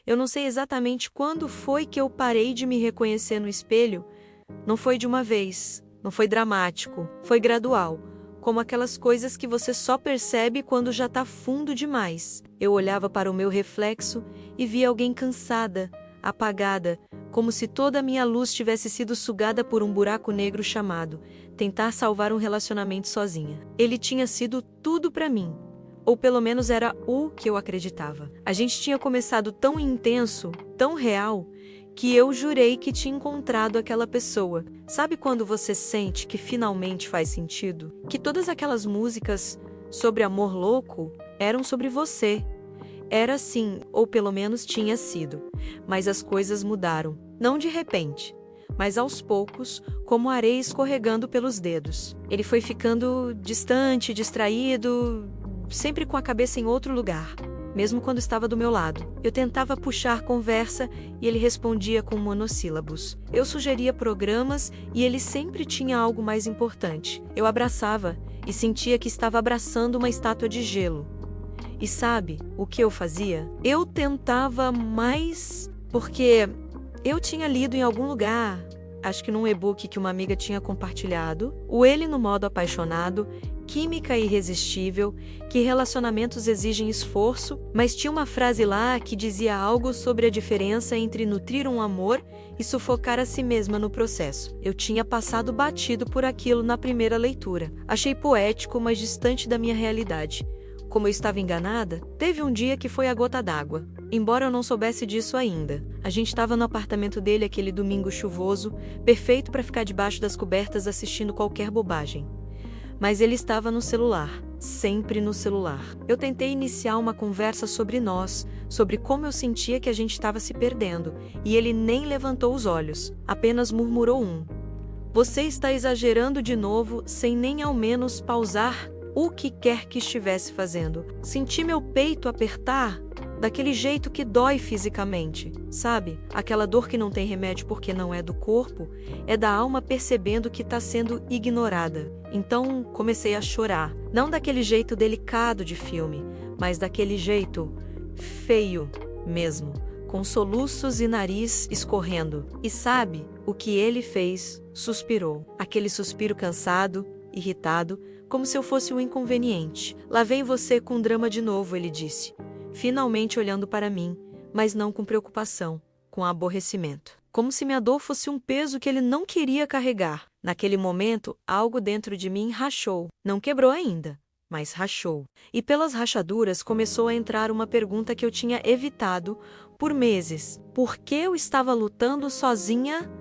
Eu não sei exatamente quando foi que eu parei de me reconhecer no espelho. Não foi de uma vez, não foi dramático, foi gradual, como aquelas coisas que você só percebe quando já tá fundo demais. Eu olhava para o meu reflexo e via alguém cansada, apagada, como se toda a minha luz tivesse sido sugada por um buraco negro chamado tentar salvar um relacionamento sozinha. Ele tinha sido tudo para mim. Ou pelo menos era o que eu acreditava. A gente tinha começado tão intenso, tão real, que eu jurei que tinha encontrado aquela pessoa. Sabe quando você sente que finalmente faz sentido? Que todas aquelas músicas sobre amor louco eram sobre você. Era assim, ou pelo menos tinha sido. Mas as coisas mudaram. Não de repente, mas aos poucos, como areia escorregando pelos dedos. Ele foi ficando distante, distraído, sempre com a cabeça em outro lugar, mesmo quando estava do meu lado. Eu tentava puxar conversa e ele respondia com monossílabos. Eu sugeria programas e ele sempre tinha algo mais importante. Eu abraçava e sentia que estava abraçando uma estátua de gelo. E sabe o que eu fazia? Eu tentava mais, porque eu tinha lido em algum lugar, acho que num e-book que uma amiga tinha compartilhado, o Ele no Modo Apaixonado, Química Irresistível, que relacionamentos exigem esforço, mas tinha uma frase lá que dizia algo sobre a diferença entre nutrir um amor e sufocar a si mesma no processo. Eu tinha passado batido por aquilo na primeira leitura. Achei poético, mas distante da minha realidade. Como eu estava enganada, teve um dia que foi a gota d'água. Embora eu não soubesse disso ainda. A gente estava no apartamento dele aquele domingo chuvoso, perfeito para ficar debaixo das cobertas assistindo qualquer bobagem. Mas ele estava no celular, sempre no celular. Eu tentei iniciar uma conversa sobre nós, sobre como eu sentia que a gente estava se perdendo, e ele nem levantou os olhos, apenas murmurou "Você está exagerando de novo, sem nem ao menos pausar o que quer que estivesse fazendo." Senti meu peito apertar, daquele jeito que dói fisicamente, sabe? Aquela dor que não tem remédio porque não é do corpo, é da alma percebendo que está sendo ignorada. Então comecei a chorar, não daquele jeito delicado de filme, mas daquele jeito feio mesmo, com soluços e nariz escorrendo. E sabe o que ele fez? Suspirou. Aquele suspiro cansado, irritado, como se eu fosse um inconveniente. "Lá vem você com drama de novo", ele disse, finalmente olhando para mim, mas não com preocupação, com aborrecimento. Como se minha dor fosse um peso que ele não queria carregar. Naquele momento, algo dentro de mim rachou. Não quebrou ainda, mas rachou. E pelas rachaduras começou a entrar uma pergunta que eu tinha evitado por meses. Por que eu estava lutando sozinha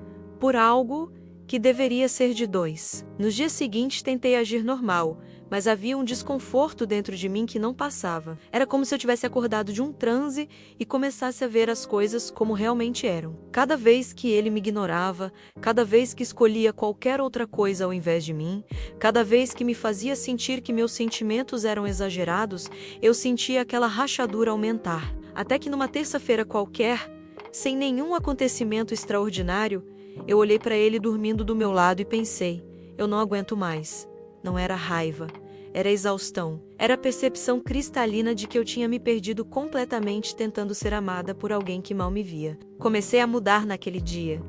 por algo que deveria ser de dois? Nos dias seguintes tentei agir normal, mas havia um desconforto dentro de mim que não passava. Era como se eu tivesse acordado de um transe e começasse a ver as coisas como realmente eram. Cada vez que ele me ignorava, cada vez que escolhia qualquer outra coisa ao invés de mim, cada vez que me fazia sentir que meus sentimentos eram exagerados, eu sentia aquela rachadura aumentar. Até que numa terça-feira qualquer, sem nenhum acontecimento extraordinário, eu olhei para ele dormindo do meu lado e pensei, eu não aguento mais. Não era raiva, era exaustão, era a percepção cristalina de que eu tinha me perdido completamente tentando ser amada por alguém que mal me via. Comecei a mudar naquele dia.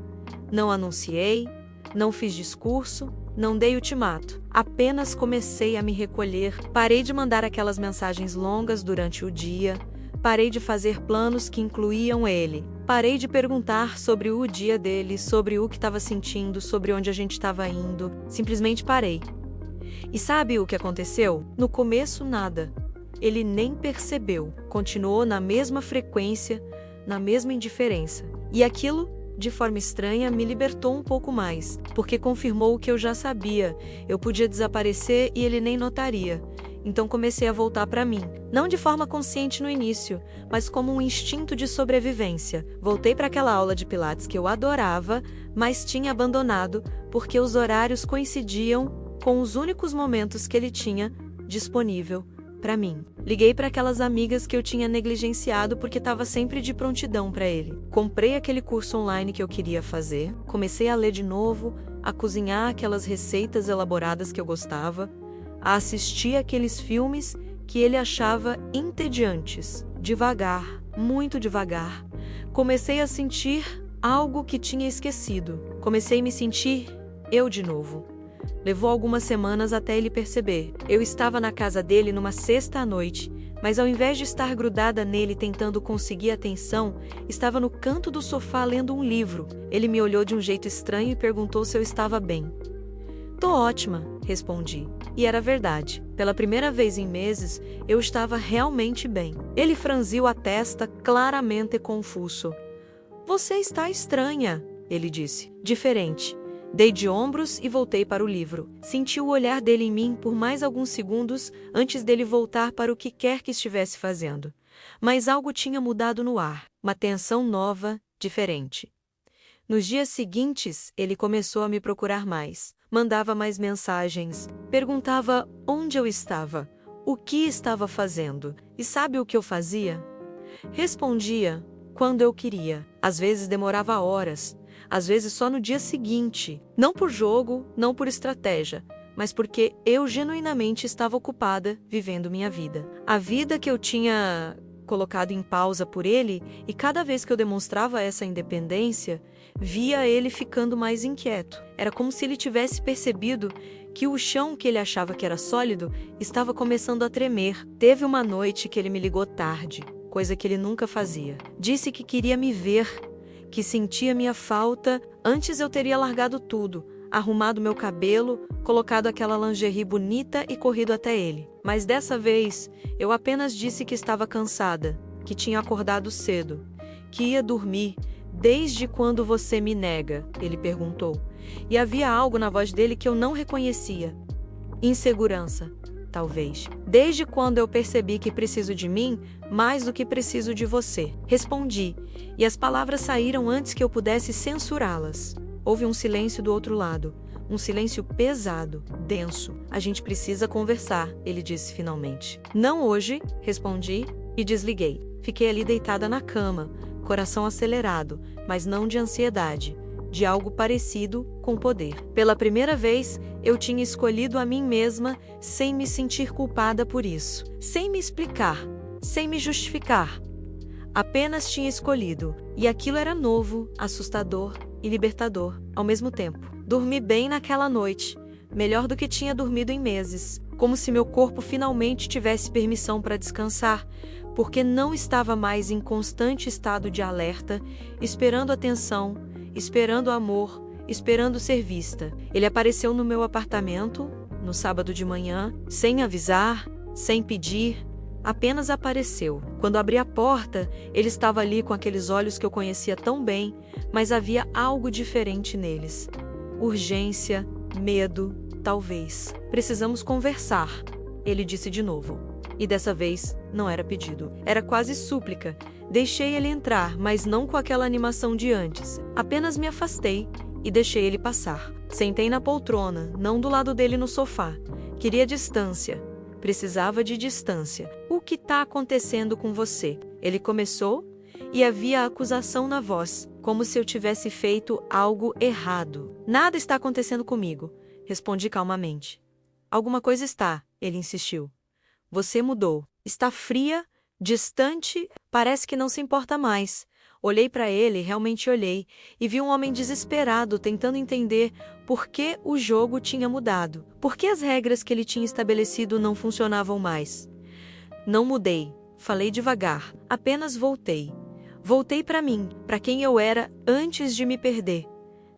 Não anunciei, não fiz discurso, não dei ultimato. Apenas comecei a me recolher, parei de mandar aquelas mensagens longas durante o dia, parei de fazer planos que incluíam ele. Parei de perguntar sobre o dia dele, sobre o que estava sentindo, sobre onde a gente estava indo. Simplesmente parei. E sabe o que aconteceu? No começo, nada. Ele nem percebeu. Continuou na mesma frequência, na mesma indiferença. E aquilo, de forma estranha, me libertou um pouco mais, porque confirmou o que eu já sabia. Eu podia desaparecer e ele nem notaria. Então comecei a voltar para mim, não de forma consciente no início, mas como um instinto de sobrevivência. Voltei para aquela aula de Pilates que eu adorava, mas tinha abandonado porque os horários coincidiam com os únicos momentos que ele tinha disponível para mim. Liguei para aquelas amigas que eu tinha negligenciado porque estava sempre de prontidão para ele. Comprei aquele curso online que eu queria fazer, comecei a ler de novo, a cozinhar aquelas receitas elaboradas que eu gostava, a assistir aqueles filmes que ele achava entediantes. Devagar, muito devagar, comecei a sentir algo que tinha esquecido. Comecei a me sentir eu de novo. Levou algumas semanas até ele perceber. Eu estava na casa dele numa sexta à noite, mas ao invés de estar grudada nele tentando conseguir atenção, estava no canto do sofá lendo um livro. Ele me olhou de um jeito estranho e perguntou se eu estava bem. "Tô ótima", respondi. E era verdade. Pela primeira vez em meses, eu estava realmente bem. Ele franziu a testa, claramente confuso. "Você está estranha", ele disse. "Diferente." Dei de ombros e voltei para o livro. Senti o olhar dele em mim por mais alguns segundos antes dele voltar para o que quer que estivesse fazendo. Mas algo tinha mudado no ar. Uma tensão nova, diferente. Nos dias seguintes, ele começou a me procurar mais. Mandava mais mensagens. Perguntava onde eu estava, o que estava fazendo. E sabe o que eu fazia? Respondia quando eu queria. Às vezes demorava horas. Às vezes só no dia seguinte. Não por jogo, não por estratégia, mas porque eu genuinamente estava ocupada vivendo minha vida. A vida que eu tinha colocado em pausa por ele, e cada vez que eu demonstrava essa independência, via ele ficando mais inquieto. Era como se ele tivesse percebido que o chão que ele achava que era sólido estava começando a tremer. Teve uma noite que ele me ligou tarde, coisa que ele nunca fazia. Disse que queria me ver, que sentia minha falta. Antes eu teria largado tudo, arrumado meu cabelo, colocado aquela lingerie bonita e corrido até ele. Mas dessa vez, eu apenas disse que estava cansada, que tinha acordado cedo, que ia dormir. "Desde quando você me nega?", ele perguntou. E havia algo na voz dele que eu não reconhecia. Insegurança, talvez. "Desde quando eu percebi que preciso de mim mais do que preciso de você?", respondi, e as palavras saíram antes que eu pudesse censurá-las. Houve um silêncio do outro lado, um silêncio pesado, denso. "A gente precisa conversar", ele disse finalmente. "Não hoje", respondi e desliguei. Fiquei ali deitada na cama, coração acelerado, mas não de ansiedade, de algo parecido com poder. Pela primeira vez, eu tinha escolhido a mim mesma sem me sentir culpada por isso, sem me explicar, sem me justificar. Apenas tinha escolhido, e aquilo era novo, assustador e libertador ao mesmo tempo. Dormi bem naquela noite, melhor do que tinha dormido em meses, como se meu corpo finalmente tivesse permissão para descansar, porque não estava mais em constante estado de alerta, esperando atenção, esperando amor, esperando ser vista. Ele apareceu no meu apartamento, no sábado de manhã, sem avisar, sem pedir, apenas apareceu. Quando abri a porta, ele estava ali com aqueles olhos que eu conhecia tão bem, mas havia algo diferente neles. Urgência, medo, talvez. "Precisamos conversar", ele disse de novo. E dessa vez, não era pedido. Era quase súplica. Deixei ele entrar, mas não com aquela animação de antes. Apenas me afastei e deixei ele passar. Sentei na poltrona, não do lado dele no sofá. Queria distância. Precisava de distância. "O que está acontecendo com você?", ele começou, e havia acusação na voz, como se eu tivesse feito algo errado. "Nada está acontecendo comigo", respondi calmamente. "Alguma coisa está", ele insistiu. "Você mudou. Está fria, distante, parece que não se importa mais." Olhei para ele, realmente olhei, e vi um homem desesperado tentando entender por que o jogo tinha mudado, por que as regras que ele tinha estabelecido não funcionavam mais. Não mudei, falei devagar, apenas voltei. Voltei para mim, para quem eu era antes de me perder,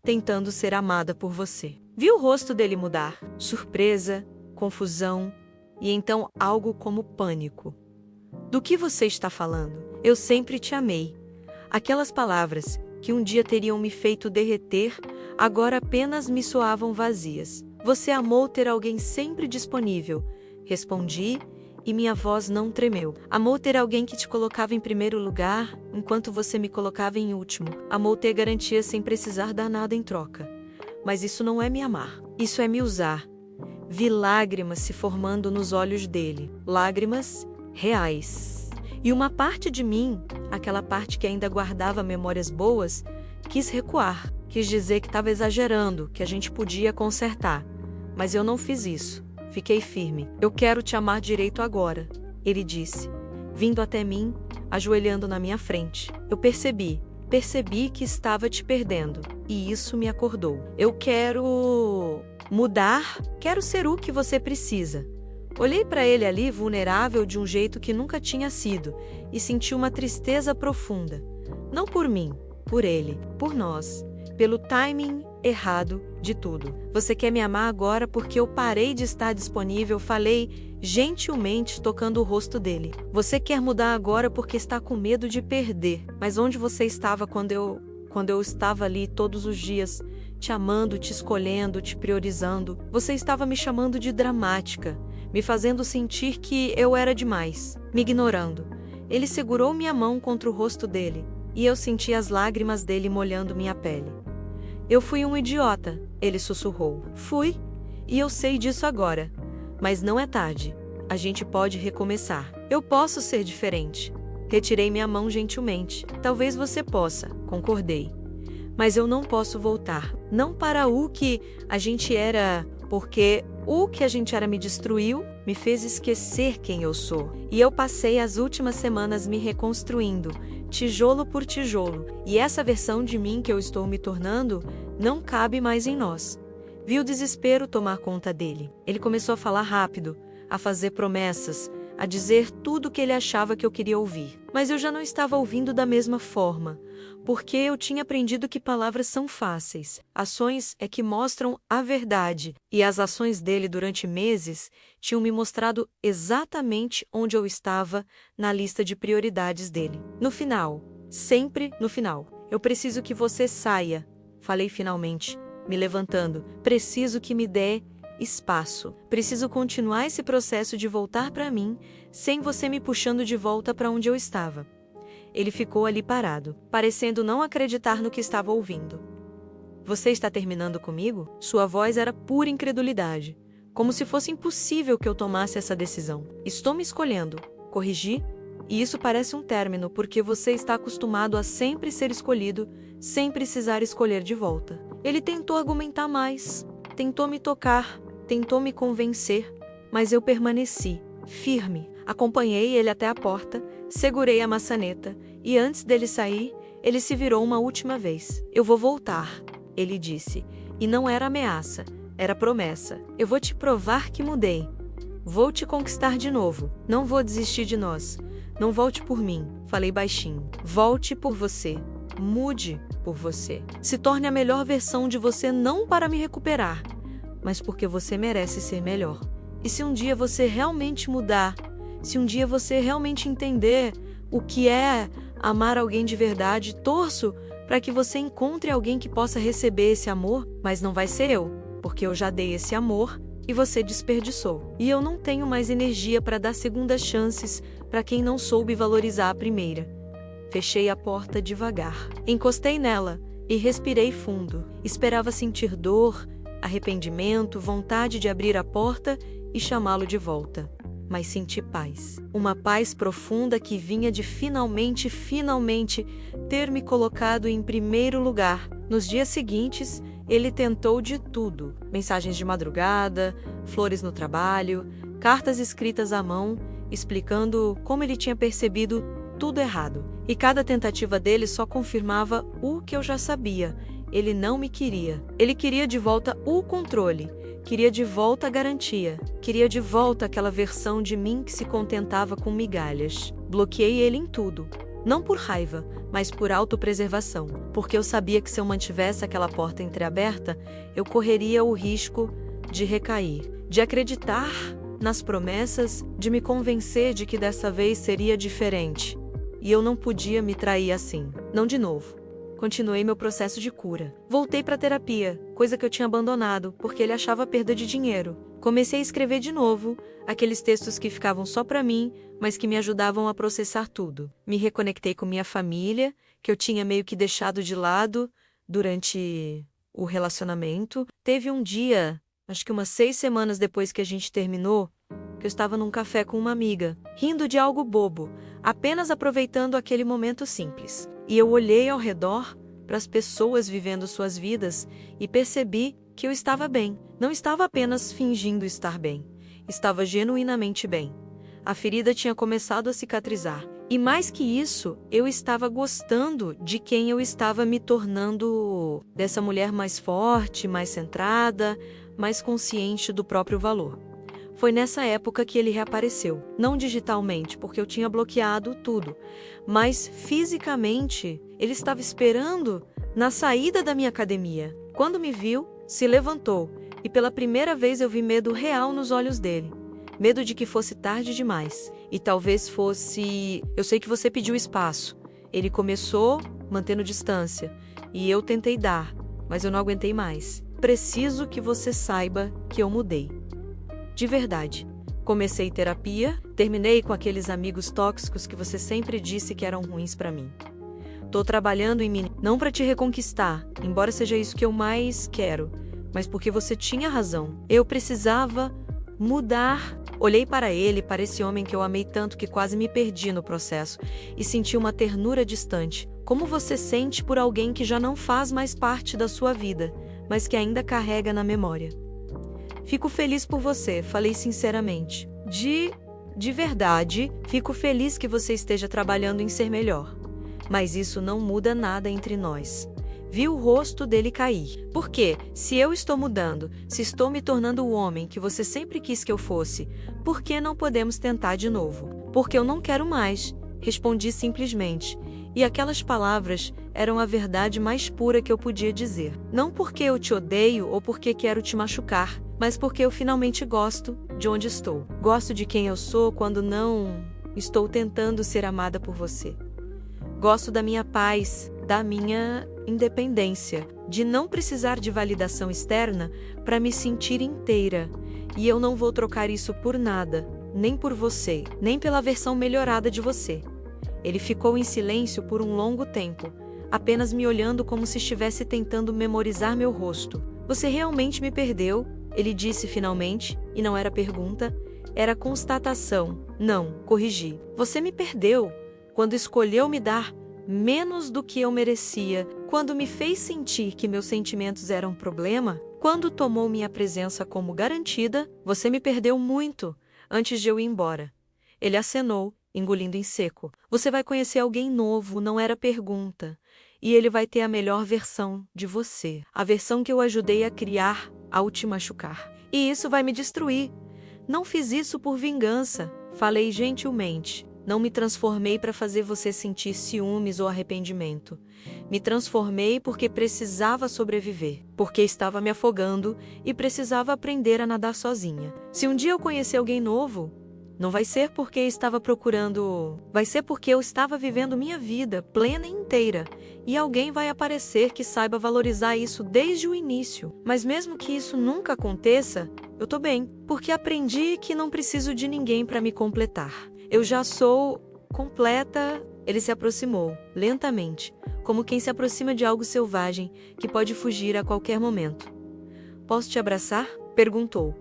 tentando ser amada por você. Vi o rosto dele mudar, surpresa, confusão, e então algo como pânico. "Do que você está falando? Eu sempre te amei." Aquelas palavras, que um dia teriam me feito derreter, agora apenas me soavam vazias. "Você amou ter alguém sempre disponível", respondi, e minha voz não tremeu. "Amou ter alguém que te colocava em primeiro lugar, enquanto você me colocava em último. Amou ter garantia sem precisar dar nada em troca. Mas isso não é me amar. Isso é me usar." Vi lágrimas se formando nos olhos dele. Lágrimas reais. E uma parte de mim, aquela parte que ainda guardava memórias boas, quis recuar. Quis dizer que estava exagerando, que a gente podia consertar. Mas eu não fiz isso. Fiquei firme. "Eu quero te amar direito agora", ele disse, vindo até mim, ajoelhando na minha frente. Eu percebi. Percebi que estava te perdendo, e isso me acordou. Eu quero mudar, quero ser o que você precisa. Olhei para ele ali, vulnerável de um jeito que nunca tinha sido, e senti uma tristeza profunda. Não por mim, por ele, por nós, pelo timing errado de tudo. Você quer me amar agora porque eu parei de estar disponível, falei gentilmente tocando o rosto dele. Você quer mudar agora porque está com medo de perder. Mas onde você estava quando eu estava ali todos os dias, te amando, te escolhendo, te priorizando? Você estava me chamando de dramática, me fazendo sentir que eu era demais, me ignorando. Ele segurou minha mão contra o rosto dele, e eu senti as lágrimas dele molhando minha pele. Eu fui um idiota, ele sussurrou. Fui, e eu sei disso agora. Mas não é tarde. A gente pode recomeçar. Eu posso ser diferente. Retirei minha mão gentilmente. Talvez você possa, concordei. Mas eu não posso voltar. Não para o que a gente era, porque o que a gente era me destruiu, me fez esquecer quem eu sou. E eu passei as últimas semanas me reconstruindo, tijolo por tijolo. E essa versão de mim que eu estou me tornando não cabe mais em nós. Vi o desespero tomar conta dele. Ele começou a falar rápido, a fazer promessas, a dizer tudo o que ele achava que eu queria ouvir. Mas eu já não estava ouvindo da mesma forma, porque eu tinha aprendido que palavras são fáceis. Ações é que mostram a verdade. E as ações dele durante meses tinham me mostrado exatamente onde eu estava na lista de prioridades dele. No final, sempre no final, eu preciso que você saia. Falei finalmente, me levantando. Preciso que me dê espaço. Preciso continuar esse processo de voltar para mim, sem você me puxando de volta para onde eu estava. Ele ficou ali parado, parecendo não acreditar no que estava ouvindo. Você está terminando comigo? Sua voz era pura incredulidade, como se fosse impossível que eu tomasse essa decisão. Estou me escolhendo, corrigi, e isso parece um término porque você está acostumado a sempre ser escolhido, sem precisar escolher de volta. Ele tentou argumentar mais, tentou me tocar, tentou me convencer, mas eu permaneci, firme. Acompanhei ele até a porta, segurei a maçaneta, e antes dele sair, ele se virou uma última vez. Eu vou voltar, ele disse, e não era ameaça, era promessa. Eu vou te provar que mudei. Vou te conquistar de novo. Não vou desistir de nós. Não volte por mim, falei baixinho. Volte por você. Mude por você. Se torne a melhor versão de você não para me recuperar, mas porque você merece ser melhor. E se um dia você realmente mudar, se um dia você realmente entender o que é amar alguém de verdade, torço para que você encontre alguém que possa receber esse amor, mas não vai ser eu, porque eu já dei esse amor e você desperdiçou. E eu não tenho mais energia para dar segundas chances para quem não soube valorizar a primeira. Fechei a porta devagar. Encostei nela e respirei fundo. Esperava sentir dor, arrependimento, vontade de abrir a porta e chamá-lo de volta. Mas senti paz. Uma paz profunda que vinha de finalmente ter me colocado em primeiro lugar. Nos dias seguintes, ele tentou de tudo. Mensagens de madrugada, flores no trabalho, cartas escritas à mão, explicando como ele tinha percebido tudo errado. E cada tentativa dele só confirmava o que eu já sabia. Ele não me queria. Ele queria de volta o controle. Queria de volta a garantia. Queria de volta aquela versão de mim que se contentava com migalhas. Bloqueei ele em tudo. Não por raiva, mas por autopreservação. Porque eu sabia que se eu mantivesse aquela porta entreaberta, eu correria o risco de recair, de acreditar nas promessas, de me convencer de que dessa vez seria diferente. E eu não podia me trair assim. Não de novo. Continuei meu processo de cura. Voltei para a terapia, coisa que eu tinha abandonado, porque ele achava perda de dinheiro. Comecei a escrever de novo, aqueles textos que ficavam só para mim, mas que me ajudavam a processar tudo. Me reconectei com minha família, que eu tinha meio que deixado de lado durante o relacionamento. Teve um dia, acho que umas 6 semanas depois que a gente terminou, que eu estava num café com uma amiga, rindo de algo bobo, apenas aproveitando aquele momento simples. E eu olhei ao redor para as pessoas vivendo suas vidas e percebi que eu estava bem. Não estava apenas fingindo estar bem. Estava genuinamente bem. A ferida tinha começado a cicatrizar E mais que isso, eu estava gostando de quem eu estava me tornando, dessa mulher mais forte, mais centrada, mais consciente do próprio valor. Foi nessa época que ele reapareceu. Não digitalmente, porque eu tinha bloqueado tudo, mas fisicamente ele estava esperando na saída da minha academia. Quando me viu, se levantou e pela primeira vez eu vi medo real nos olhos dele. Medo de que fosse tarde demais. E talvez fosse... Eu sei que você pediu espaço. Ele começou mantendo distância e eu tentei dar, mas eu não aguentei mais. Preciso que você saiba que eu mudei. De verdade. Comecei terapia, terminei com aqueles amigos tóxicos que você sempre disse que eram ruins pra mim. Tô trabalhando em mim, não pra te reconquistar, embora seja isso que eu mais quero, mas porque você tinha razão. Eu precisava mudar. Olhei para ele, para esse homem que eu amei tanto que quase me perdi no processo, e senti uma ternura distante. Como você sente por alguém que já não faz mais parte da sua vida, mas que ainda carrega na memória. Fico feliz por você, falei sinceramente. De verdade, fico feliz que você esteja trabalhando em ser melhor. Mas isso não muda nada entre nós. Vi o rosto dele cair. Por quê? Se eu estou mudando, se estou me tornando o homem que você sempre quis que eu fosse, por que não podemos tentar de novo? Porque eu não quero mais, respondi simplesmente. E aquelas palavras eram a verdade mais pura que eu podia dizer. Não porque eu te odeio ou porque quero te machucar, mas porque eu finalmente gosto de onde estou. Gosto de quem eu sou quando não estou tentando ser amada por você. Gosto da minha paz, da minha independência, de não precisar de validação externa para me sentir inteira. E eu não vou trocar isso por nada, nem por você, nem pela versão melhorada de você. Ele ficou em silêncio por um longo tempo, apenas me olhando como se estivesse tentando memorizar meu rosto. Você realmente me perdeu? Ele disse finalmente, e não era pergunta, era constatação. Não, corrigi. Você me perdeu quando escolheu me dar menos do que eu merecia, quando me fez sentir que meus sentimentos eram um problema, quando tomou minha presença como garantida. Você me perdeu muito antes de eu ir embora. Ele acenou, engolindo em seco. Você vai conhecer alguém novo, não era pergunta. E ele vai ter a melhor versão de você. A versão que eu ajudei a criar ao te machucar. E isso vai me destruir. Não fiz isso por vingança. Falei gentilmente. Não me transformei para fazer você sentir ciúmes ou arrependimento. Me transformei porque precisava sobreviver. Porque estava me afogando e precisava aprender a nadar sozinha. Se um dia eu conhecer alguém novo, não vai ser porque estava procurando... Vai ser porque eu estava vivendo minha vida plena e inteira. E alguém vai aparecer que saiba valorizar isso desde o início. Mas mesmo que isso nunca aconteça, eu tô bem. Porque aprendi que não preciso de ninguém para me completar. Eu já sou completa. Ele se aproximou, lentamente, como quem se aproxima de algo selvagem que pode fugir a qualquer momento. Posso te abraçar? Perguntou.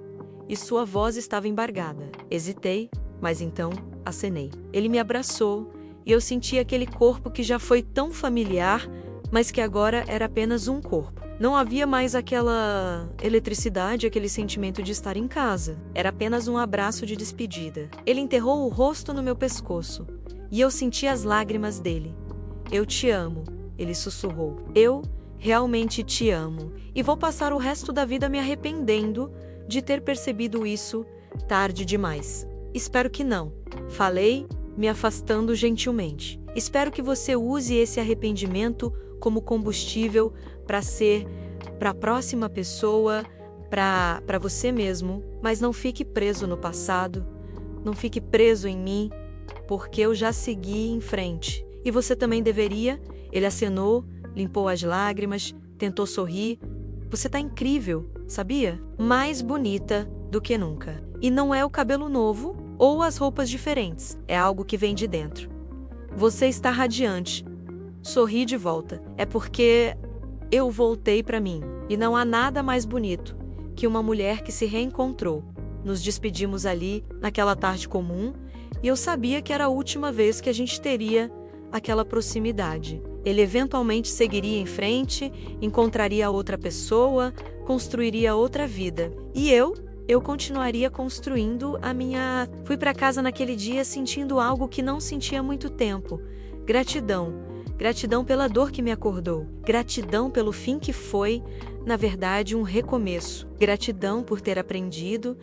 E sua voz estava embargada. Hesitei, mas então acenei. Ele me abraçou e eu senti aquele corpo que já foi tão familiar, mas que agora era apenas um corpo. Não havia mais aquela eletricidade, aquele sentimento de estar em casa. Era apenas um abraço de despedida. Ele enterrou o rosto no meu pescoço e eu senti as lágrimas dele. Eu te amo, ele sussurrou. Eu realmente te amo e vou passar o resto da vida me arrependendo de ter percebido isso tarde demais. Espero que não. Falei, me afastando gentilmente. Espero que você use esse arrependimento como combustível para a próxima pessoa, para você mesmo, mas não fique preso no passado, não fique preso em mim, porque eu já segui em frente. E você também deveria. Ele acenou, limpou as lágrimas, tentou sorrir. Você tá incrível, sabia? Mais bonita do que nunca. E não é o cabelo novo ou as roupas diferentes, é algo que vem de dentro. Você está radiante. Sorri de volta. É porque eu voltei para mim. E não há nada mais bonito que uma mulher que se reencontrou. Nos despedimos ali, naquela tarde comum, e eu sabia que era a última vez que a gente teria aquela proximidade. Ele eventualmente seguiria em frente, encontraria outra pessoa, construiria outra vida. E eu eu continuaria construindo a minha... Fui para casa naquele dia sentindo algo que não sentia há muito tempo. Gratidão. Gratidão pela dor que me acordou. Gratidão pelo fim que foi, na verdade, um recomeço. Gratidão por ter aprendido,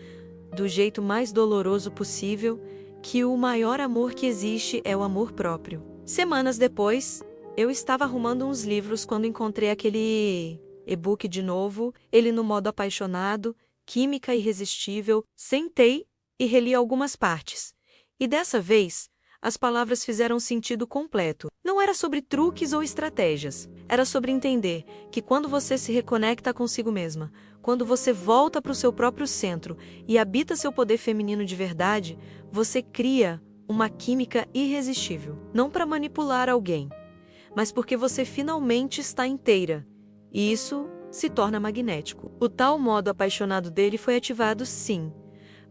do jeito mais doloroso possível, que o maior amor que existe é o amor próprio. Semanas depois, eu estava arrumando uns livros quando encontrei aquele e-book de novo, ele no modo apaixonado, Química Irresistível. Sentei e reli algumas partes. E dessa vez, as palavras fizeram sentido completo. Não era sobre truques ou estratégias. Era sobre entender que quando você se reconecta consigo mesma, quando você volta para o seu próprio centro e habita seu poder feminino de verdade, você cria uma química irresistível. Não para manipular alguém, mas porque você finalmente está inteira. E isso se torna magnético. O tal modo apaixonado dele foi ativado, sim,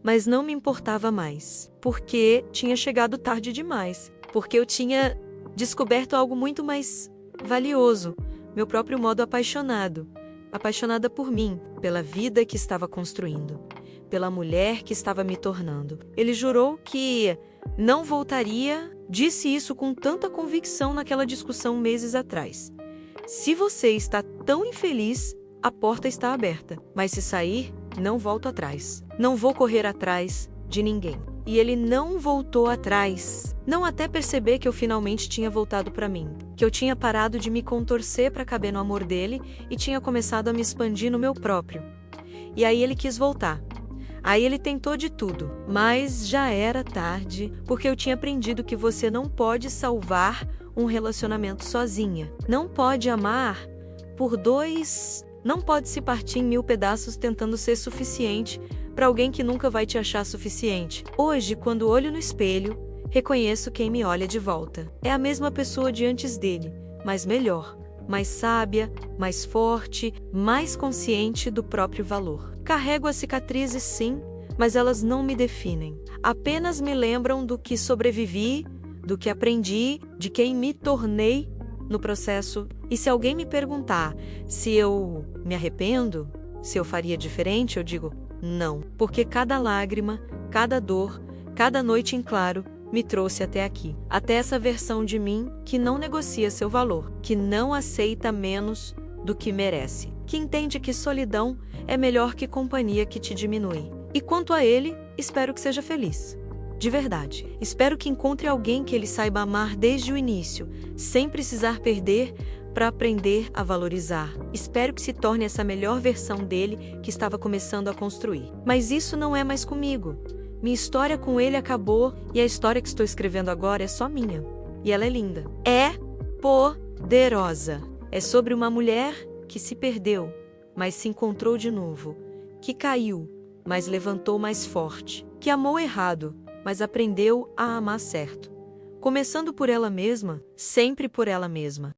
mas não me importava mais, porque tinha chegado tarde demais, porque eu tinha descoberto algo muito mais valioso, meu próprio modo apaixonado, apaixonada por mim, pela vida que estava construindo, pela mulher que estava me tornando. Ele jurou que não voltaria, disse isso com tanta convicção naquela discussão meses atrás. Se você está tão infeliz, a porta está aberta, mas se sair, não volto atrás. Não vou correr atrás de ninguém. E ele não voltou atrás. Não até perceber que eu finalmente tinha voltado para mim, que eu tinha parado de me contorcer para caber no amor dele e tinha começado a me expandir no meu próprio. E aí ele quis voltar. Aí ele tentou de tudo, mas já era tarde, porque eu tinha aprendido que você não pode salvar um relacionamento sozinha. Não pode amar por dois. Não pode se partir em 1000 pedaços tentando ser suficiente para alguém que nunca vai te achar suficiente. Hoje, quando olho no espelho, reconheço quem me olha de volta. É a mesma pessoa de antes dele, mas melhor, mais sábia, mais forte, mais consciente do próprio valor. Carrego as cicatrizes, sim, mas elas não me definem. Apenas me lembram do que sobrevivi, do que aprendi, de quem me tornei no processo. E se alguém me perguntar se eu me arrependo, se eu faria diferente, eu digo não. Porque cada lágrima, cada dor, cada noite em claro me trouxe até aqui. Até essa versão de mim que não negocia seu valor, que não aceita menos do que merece, que entende que solidão é melhor que companhia que te diminui. E quanto a ele, espero que seja feliz. De verdade. Espero que encontre alguém que ele saiba amar desde o início, sem precisar perder, para aprender a valorizar. Espero que se torne essa melhor versão dele que estava começando a construir. Mas isso não é mais comigo. Minha história com ele acabou e a história que estou escrevendo agora é só minha. E ela é linda. É poderosa. É sobre uma mulher que se perdeu, mas se encontrou de novo. Que caiu, mas levantou mais forte. Que amou errado, mas aprendeu a amar certo. Começando por ela mesma, sempre por ela mesma.